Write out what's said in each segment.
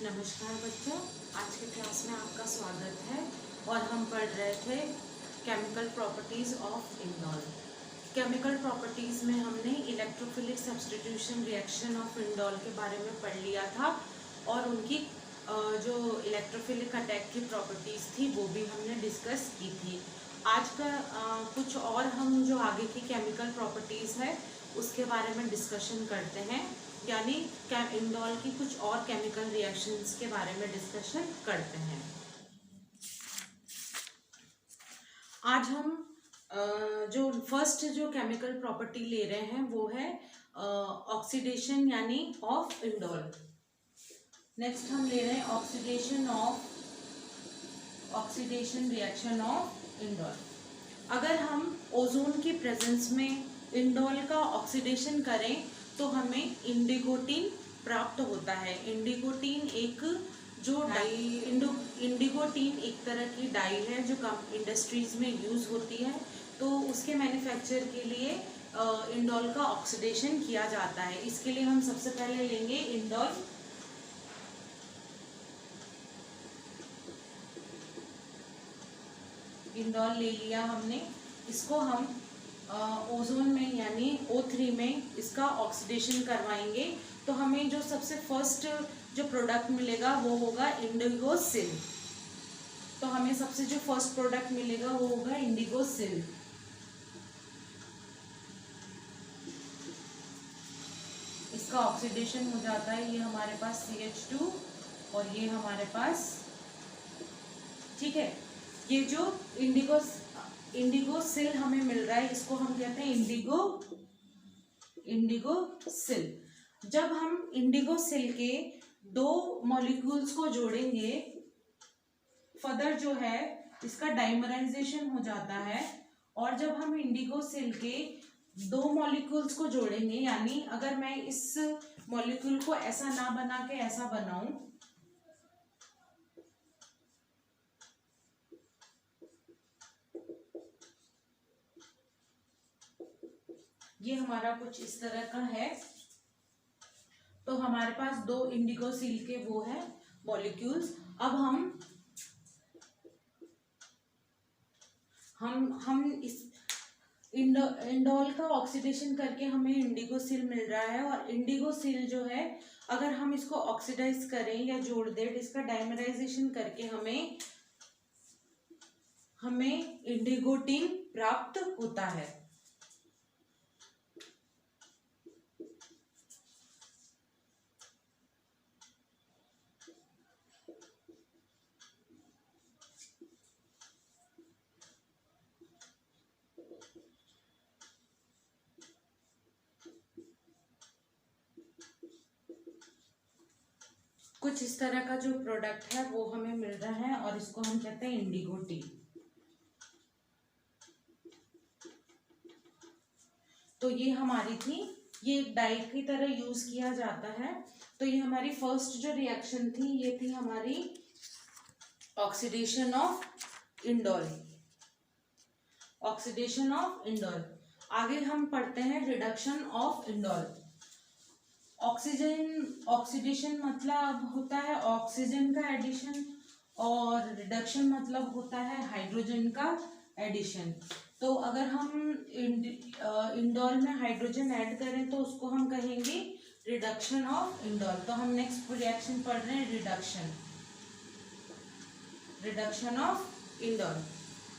नमस्कार बच्चों, आज के क्लास में आपका स्वागत है। और हम पढ़ रहे थे chemical properties of indole. Chemical properties में हमने electrophilic substitution reaction of indole के बारे में पढ़ लिया था और उनकी जो इलेक्ट्रोफिलिक अटैक की प्रॉपर्टीज़ थी वो भी हमने डिस्कस की थी। आज का कुछ और हम जो आगे की केमिकल प्रॉपर्टीज़ है उसके बारे में डिस्कशन करते हैं, यानी इंडोल की कुछ और केमिकल रिएक्शंस के बारे में डिस्कशन करते हैं। आज हम जो फर्स्ट जो केमिकल प्रॉपर्टी ले रहे हैं वो है ऑक्सीडेशन यानी ऑफ इंडोल। नेक्स्ट हम ले रहे हैं ऑक्सीडेशन रिएक्शन ऑफ इंडोल। अगर हम ओजोन की प्रेजेंस में इंडोल का ऑक्सीडेशन करें तो हमें इंडिगोटीन प्राप्त होता है। इंडिगोटीन एक एक तरह की डाई है जो इंडस्ट्रीज में यूज होती है, तो उसके मैन्युफैक्चर के लिए इंडोल का ऑक्सीडेशन किया जाता है। इसके लिए हम सबसे पहले लेंगे इंडोल ले लिया हमने। इसको हम ओजोन में यानी O3 में इसका ऑक्सीडेशन करवाएंगे तो हमें जो सबसे फर्स्ट जो प्रोडक्ट मिलेगा वो होगा इंडिगोसिल। तो हमें सबसे जो फर्स्ट प्रोडक्ट मिलेगा वो होगा इंडिगोसिल। इसका ऑक्सीडेशन हो जाता है, ये हमारे पास CH2 और ये हमारे पास, ठीक है। ये जो इंडिगोसिल हमें मिल रहा है इसको हम कहते हैं इंडिगोसिल। जब हम इंडिगोसिल के दो मॉलिक्यूल्स को जोड़ेंगे, फर्दर जो है इसका डाइमराइजेशन हो जाता है। और जब हम इंडिगोसिल के दो मॉलिक्यूल्स को जोड़ेंगे, यानी अगर मैं इस मॉलिक्यूल को ऐसा ना बना के ऐसा बनाऊं, ये हमारा कुछ इस तरह का है, तो हमारे पास दो इंडिगोसिल के वो है मॉलिक्यूल्स। अब हम इस इंडोल का ऑक्सीडेशन करके हमें इंडिगोसिल मिल रहा है। और इंडिगोसिल जो है अगर हम इसको ऑक्सीडाइज करें या जोड़ दें, इसका डाइमराइजेशन करके हमें इंडिगोटीन प्राप्त होता है। कुछ इस तरह का जो प्रोडक्ट है वो हमें मिल रहा है और इसको हम कहते हैं इंडिगोटीन। तो ये हमारी थी, ये एक डाई की तरह यूज किया जाता है। तो ये हमारी फर्स्ट जो रिएक्शन थी ये थी हमारी ऑक्सीडेशन ऑफ इंडोल। आगे हम पढ़ते हैं रिडक्शन ऑफ इंडोल। ऑक्सीडेशन मतलब होता है ऑक्सीजन का एडिशन और रिडक्शन मतलब होता है हाइड्रोजन का एडिशन। तो अगर हम इंडोल में हाइड्रोजन ऐड करें तो उसको हम कहेंगे रिडक्शन ऑफ इंडोल। तो हम नेक्स्ट रिएक्शन पढ़ रहे हैं reduction of indole.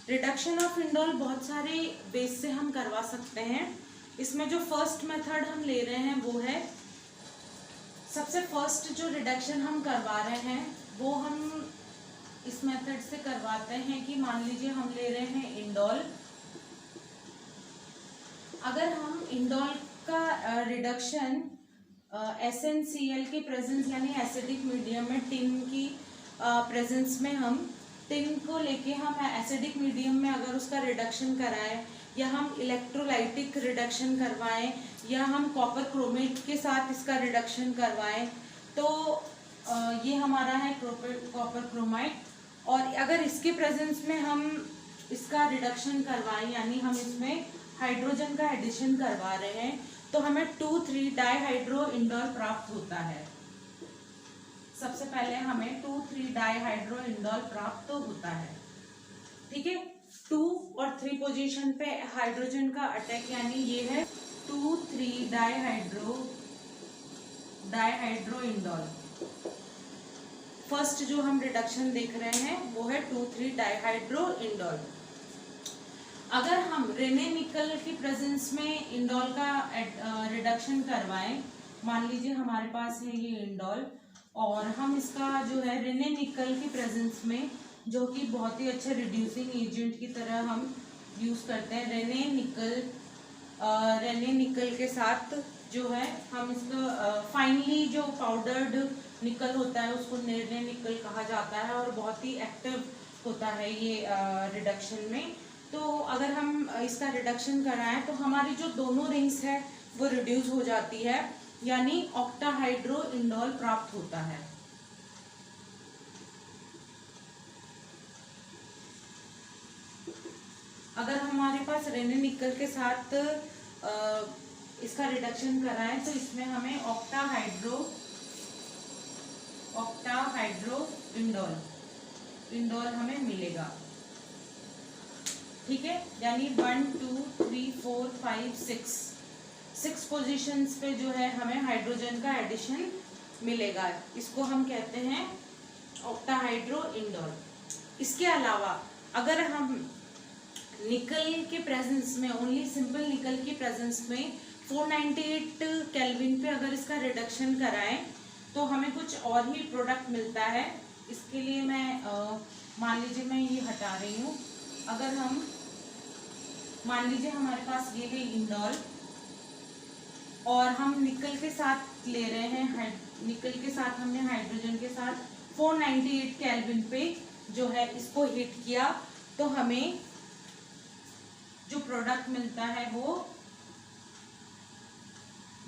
Reduction of indole बहुत सारे बेस से हम करवा सकते हैं। इसमें जो फर्स्ट मेथड हम ले रहे हैं वो है, सबसे फर्स्ट जो रिडक्शन हम करवा रहे हैं वो हम इस मेथड से करवाते हैं कि मान लीजिए हम ले रहे हैं इंडोल। अगर हम इंडोल का रिडक्शन SnCl की प्रेजेंस यानी एसिडिक मीडियम में टिन की प्रेजेंस में हम टिन को लेके हम एसिडिक मीडियम में अगर उसका रिडक्शन कराएं या हम इलेक्ट्रोलाइटिक रिडक्शन करवाएं या हम कॉपर क्रोमेट के साथ इसका रिडक्शन करवाएं, तो ये हमारा है कॉपर क्रोमाइट। और अगर इसके प्रेजेंस में हम इसका रिडक्शन करवाएं यानी हम इसमें हाइड्रोजन का एडिशन करवा रहे हैं तो हमें 2,3 डाईहाइड्रो इंडोल प्राप्त होता है। सबसे पहले हमें 2,3 डाइहाइड्रो इंडोल प्राप्त होता है। ठीक है, 2 और 3 पोजीशन पे हाइड्रोजन का अटैक, यानी ये है 2,3 डाइहाइड्रो इंडोल। फर्स्ट जो हम रिडक्शन देख रहे हैं वो है 2,3 डाइहाइड्रो इंडोल। अगर हम रेने निकल की प्रेजेंस में इंडोल का रिडक्शन करवाएं, मान लीजिए हमारे पास है ये इंडोल और हम इसका जो है रेने निकल की प्रेजेंस में, जो कि बहुत ही अच्छे रिड्यूसिंग एजेंट की तरह हम यूज़ करते हैं, रेने निकल के साथ जो है हम इसका फाइनली जो पाउडर्ड निकल होता है उसको रेने निकल कहा जाता है और बहुत ही एक्टिव होता है ये रिडक्शन में। तो अगर हम इसका रिडक्शन कराएं तो हमारी जो दोनों रिंग्स है वो रिड्यूस हो जाती है, यानी ऑक्टाहाइड्रो इंडोल प्राप्त होता है। अगर हमारे पास रेने निकल के साथ इसका रिडक्शन कराएं तो इसमें हमें ऑक्टाहाइड्रो इंडोल हमें मिलेगा। ठीक है, यानी 1 2 3 4 5 6 पोजीशंस पे जो है हमें हाइड्रोजन का एडिशन मिलेगा। इसको हम कहते हैं ऑक्टाहाइड्रो इंडोल। इसके अलावा अगर हम निकल के प्रेजेंस में, ओनली सिंपल निकल की प्रेजेंस में 498 केल्विन पे अगर इसका रिडक्शन कराएं तो हमें कुछ और ही प्रोडक्ट मिलता है। इसके लिए मैं मान लीजिए मैं ये हटा रही हूँ। अगर हम मान लीजिए हमारे पास ये है इंडोल और हम निकल के साथ ले रहे हैं, निकल के साथ हमने हाइड्रोजन के साथ 498 केल्विन पे जो है इसको हीट किया तो हमें जो प्रोडक्ट मिलता है वो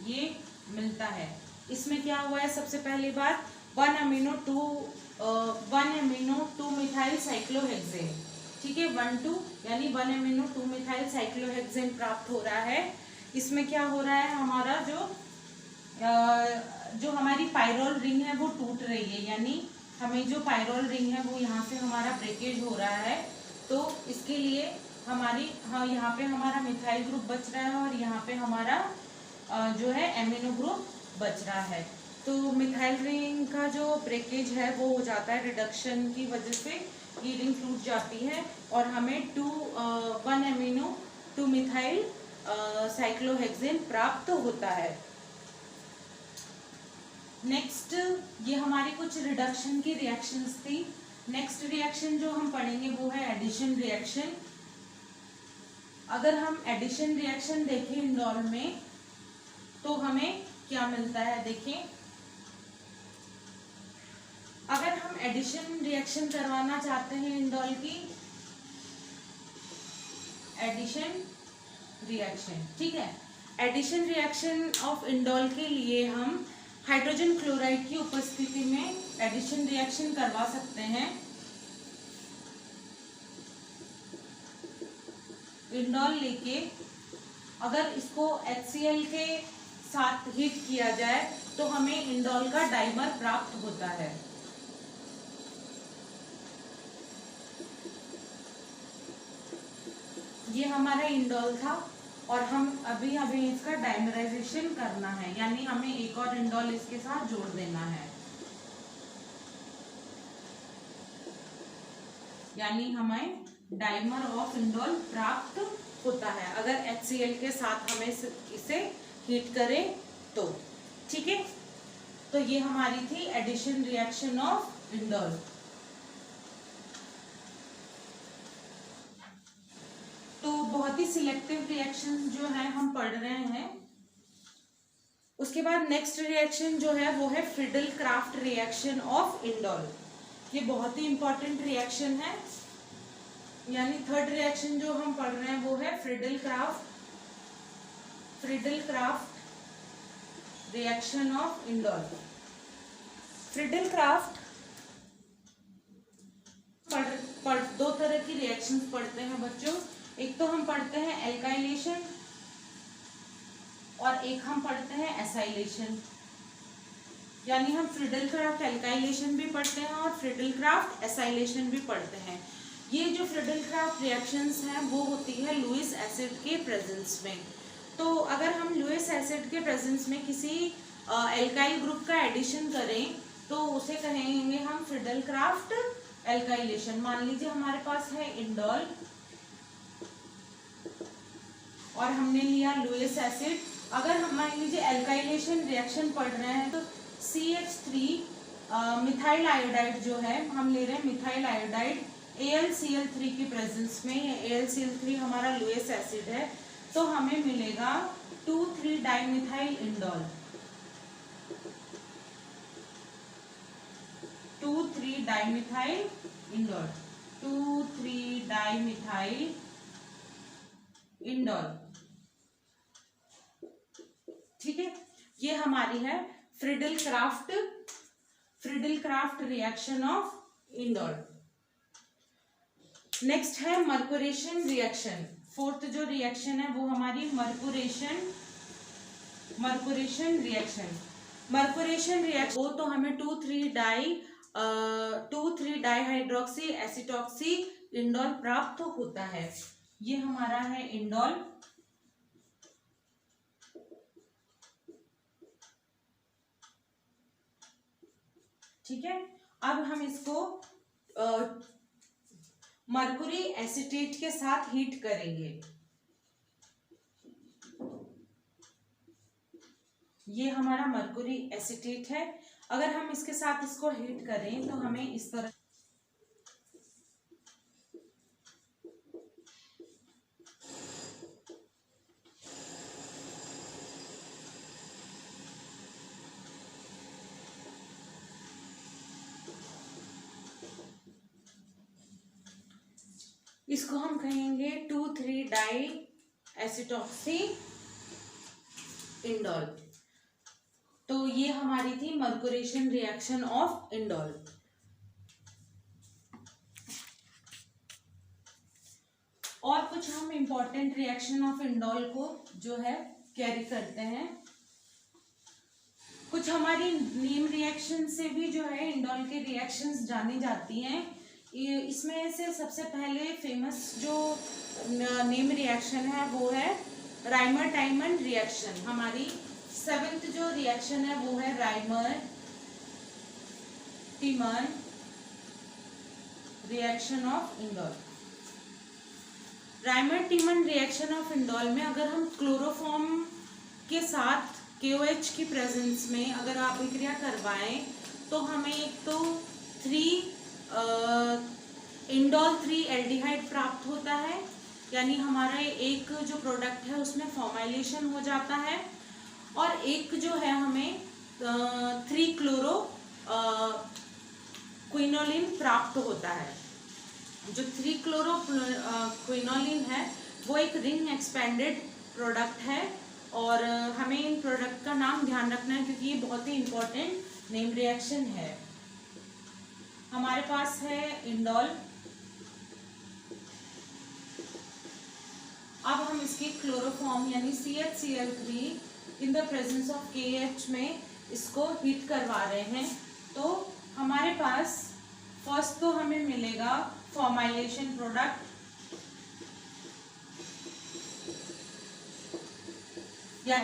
ये मिलता है। इसमें क्या हुआ है, सबसे पहली बात 1 अमीनो 2 मिथाइल साइक्लोहेक्सेन। ठीक है, 1 2 यानी 1 अमीनो 2 मिथाइल साइक्लोहेक्सेन प्राप्त हो रहा है। इसमें क्या हो रहा है, हमारा जो हमारी पायरोल रिंग है वो टूट रही है, यानी हमें जो पायरोल रिंग है वो यहाँ से हमारा ब्रेकेज हो रहा है। तो इसके लिए यहाँ पे हमारा मिथाइल ग्रुप बच रहा है और यहाँ पे हमारा जो है एमिनो ग्रुप बच रहा है। तो मिथाइल रिंग का जो ब्रेकेज है वो हो जाता है, रिडक्शन की वजह से ये रिंग टूट जाती है और हमें 1 अमीनो 2 मिथाइल साइक्लोहेक्सेन प्राप्त होता है। नेक्स्ट ये हमारी कुछ रिडक्शन की रिएक्शंस थी। नेक्स्ट रिएक्शन जो हम पढ़ेंगे वो है एडिशन रिएक्शन। अगर हम एडिशन रिएक्शन देखें इंडोल में तो हमें क्या मिलता है, देखें। अगर हम एडिशन रिएक्शन करवाना चाहते हैं इंडोल की, एडिशन रिएक्शन, ठीक है, एडिशन रिएक्शन ऑफ इंडोल के लिए हम हाइड्रोजन क्लोराइड की उपस्थिति में एडिशन रिएक्शन करवा सकते हैं। इंडोल लेके अगर इसको HCl के साथ हीट किया जाए तो हमें इंडोल का डाइमर प्राप्त होता है। ये हमारा इंडोल था और हम अभी इसका डाइमराइजेशन करना है, यानी हमें एक और इंडोल इसके साथ जोड़ देना है, यानी हमें डाइमर ऑफ इंडोल प्राप्त होता है अगर HCl के साथ हमें इसे हीट करें तो। ठीक है, तो ये हमारी थी एडिशन रिएक्शन ऑफ इंडोल। तो बहुत ही सिलेक्टिव रिएक्शन जो है हम पढ़ रहे हैं। उसके बाद नेक्स्ट रिएक्शन जो है वो है Friedel craft reaction of indole. ये बहुत ही इंपॉर्टेंट रिएक्शन है, यानी थर्ड रिएक्शन जो हम पढ़ रहे हैं वो है Friedel craft reaction of indole. Friedel craft दो तरह की रिएक्शंस पढ़ते हैं बच्चों। एक तो हम पढ़ते हैं एल्काइलेशन और एक हम पढ़ते हैं एसाइलेशन। यानी हम फ्रिडल-क्राफ्ट एल्काइलेशन भी पढ़ते हैं और फ्रिडल-क्राफ्ट एसाइलेशन भी पढ़ते हैं। ये जो फ्रिडल-क्राफ्ट रिएक्शंस हैं वो होती है लुईस एसिड के प्रेजेंस में। तो अगर हम लुईस एसिड के प्रेजेंस में किसी एल्काइल ग्रुप का एडिशन करें तो उसे कहेंगे हम फ्रिडल-क्राफ्ट एल्काइलेशन। मान लीजिए हमारे पास है इंडोल और हमने लिया लुईस एसिड। अगर हम मान लीजिए एल्काइलेशन रिएक्शन पढ़ रहे हैं तो CH3 मिथाइल आयोडाइड जो है हम ले रहे हैं मिथाइल आयोडाइड AlCl3 की प्रेजेंस में। ये AlCl3 हमारा लुईस एसिड है तो हमें मिलेगा 2,3-डाइमिथाइल इंडोल, 2,3-डाइमिथाइल इंडोल, 2,3-डाइमिथाइल इंडोल। ठीक है, ये हमारी है Friedel-craft reaction of indole. Next है मर्कुरेशन रिएक्शन। फोर्थ जो रिएक्शन है वो हमारी मर्कुरेशन रिएक्शन। मर्कुरेशन रिएक्शन वो तो हमें 2,3-डाइहाइड्रोक्सी एसिटॉक्सी इंडोल प्राप्त होता है। ये हमारा है इंडोल। ठीक है, अब हम इसको मरकुरी एसीटेट के साथ हीट करेंगे। ये हमारा मरकुरी एसीटेट है। अगर हम इसके साथ इसको हीट करें तो हमें इस तरह इसको हम कहेंगे 2,3-डाई एसिटॉक्सी इंडोल। तो ये हमारी थी मर्कुरेशन रिएक्शन ऑफ इंडोल। और कुछ हम इंपॉर्टेंट रिएक्शन ऑफ इंडोल को जो है कैरी करते हैं। कुछ हमारी नेम रिएक्शन से भी जो है इंडोल के रिएक्शंस जानी जाती हैं। इसमें से सबसे पहले फेमस जो नेम रिएक्शन है वो है राइमर-टाइमन रिएक्शन। हमारी 7th जो रिएक्शन है वो है Reimer Tiemann reaction of indole. Reimer Tiemann reaction of indole में अगर हम क्लोरोफॉर्म के साथ KOH की प्रेजेंस में अगर आप अभिक्रिया करवाएं तो हमें एक तो इंडोल 3 एल्डिहाइड प्राप्त होता है, यानी हमारा एक जो प्रोडक्ट है उसमें फॉर्माइलेशन हो जाता है। और एक जो है हमें 3 क्लोरो क्विनोलिन प्राप्त होता है। जो 3 क्लोरो क्विनोलिन है वो एक रिंग एक्सपेंडेड प्रोडक्ट है और हमें इन प्रोडक्ट का नाम ध्यान रखना है क्योंकि ये बहुत ही इंपॉर्टेंट नेम रिएक्शन है। हमारे पास है इंडोल। अब हम इसकी क्लोरोफॉर्म यानी CHCl3 in the presence of KH में इसको हीट करवा रहे हैं। तो हमारे पास फर्स्ट तो हमें मिलेगा फॉर्माइलेशन प्रोडक्ट या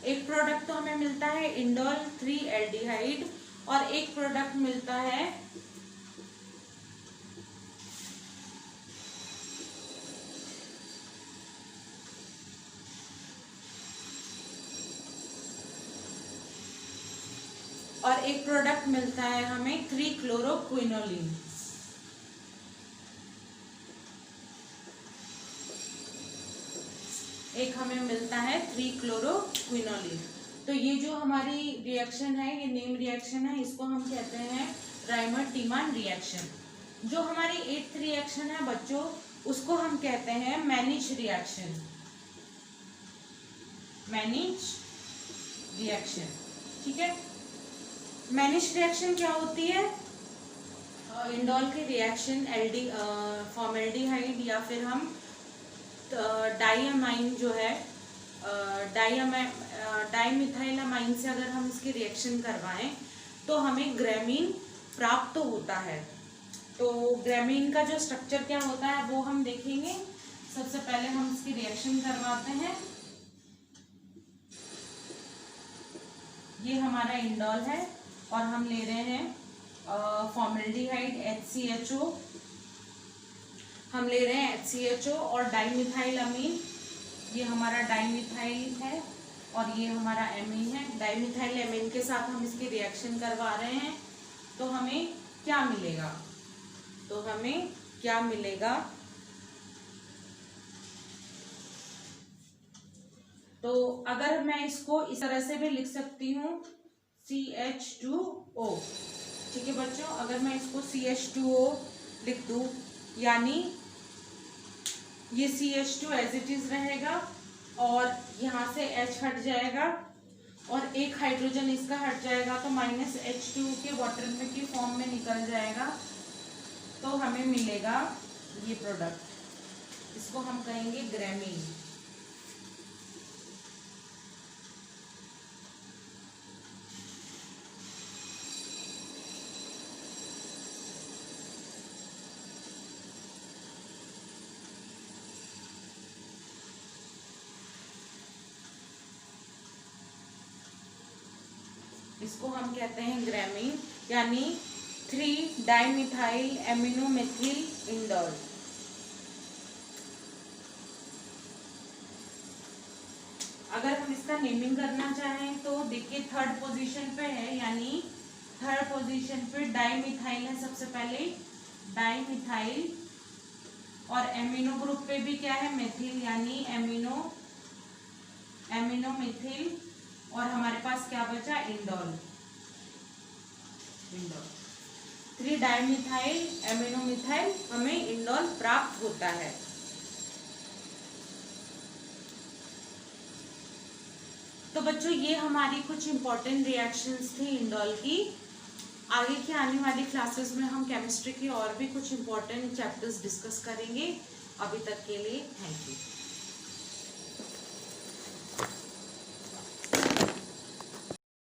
एक प्रोडक्ट तो हमें मिलता है इंडोल 3 एल्डिहाइड और एक प्रोडक्ट मिलता है हमें 3 क्लोरो क्विनोलिन। एक हमें मिलता है 3 क्लोरो क्विनोलिन। तो ये जो हमारी रिएक्शन है ये नेम रिएक्शन है, इसको हम कहते हैं राइमर-टिमन रिएक्शन। जो हमारी 8th रिएक्शन है बच्चों उसको हम कहते हैं मैनिच रिएक्शन। ठीक है, मैनिच रिएक्शन क्या होती है? इंडोल की रिएक्शन फॉर्मेल्डिहाइड या फिर हम डाइअमाइन जो है डाईमिथाइलामाइन से अगर हम इसकी रिएक्शन करवाएं तो हमें ग्रामीन प्राप्त होता है। तो ग्रामीन का जो स्ट्रक्चर क्या होता है वो हम देखेंगे। सबसे पहले हम इसकी रिएक्शन करवाते हैं। ये हमारा इंडोल है और हम ले रहे हैं फॉर्मल्डिहाइड HCHO, हम ले रहे हैं HCHO और डाईमिथाइलामीन, ये हमारा डाईमिथाइल है और ये हमारा एमीन है। डाईमिथाइल एमीन के साथ हम इसकी रिएक्शन करवा रहे हैं तो हमें क्या मिलेगा, तो हमें क्या मिलेगा, तो अगर मैं इसको इस तरह से भी लिख सकती हूँ CH2O, ठीक है बच्चों। अगर मैं इसको CH2O लिख दूँ यानी ये CH2 एज इट इज रहेगा और यहाँ से H हट जाएगा और एक हाइड्रोजन इसका हट जाएगा तो -H2 के वाटर में की फॉर्म में निकल जाएगा, तो हमें मिलेगा ये प्रोडक्ट, इसको हम कहेंगे ग्रामीन। इसको हम कहते हैं ग्रामीन यानी 3-डाईमिथाइल एमिनोमेथिल इंडोल। अगर हम इसका नेमिंग करना चाहें तो देखिए थर्ड पोजीशन पे है, यानी थर्ड पोजीशन पे डाईमिथाइल है सबसे पहले, डाईमिथाइल, और एमिनो ग्रुप पे भी क्या है मेथिल यानी एमिनोमेथिल, और हमारे पास क्या बचा इंडोल। 3-डाईमिथाइल एमिनोमिथाइल हमें इंडोल प्राप्त होता है। तो बच्चों ये हमारी कुछ इंपॉर्टेंट रिएक्शंस थी इंडोल की। आगे की आने वाली क्लासेस में हम केमिस्ट्री के और भी कुछ इंपॉर्टेंट चैप्टर्स डिस्कस करेंगे। अभी तक के लिए थैंक यू।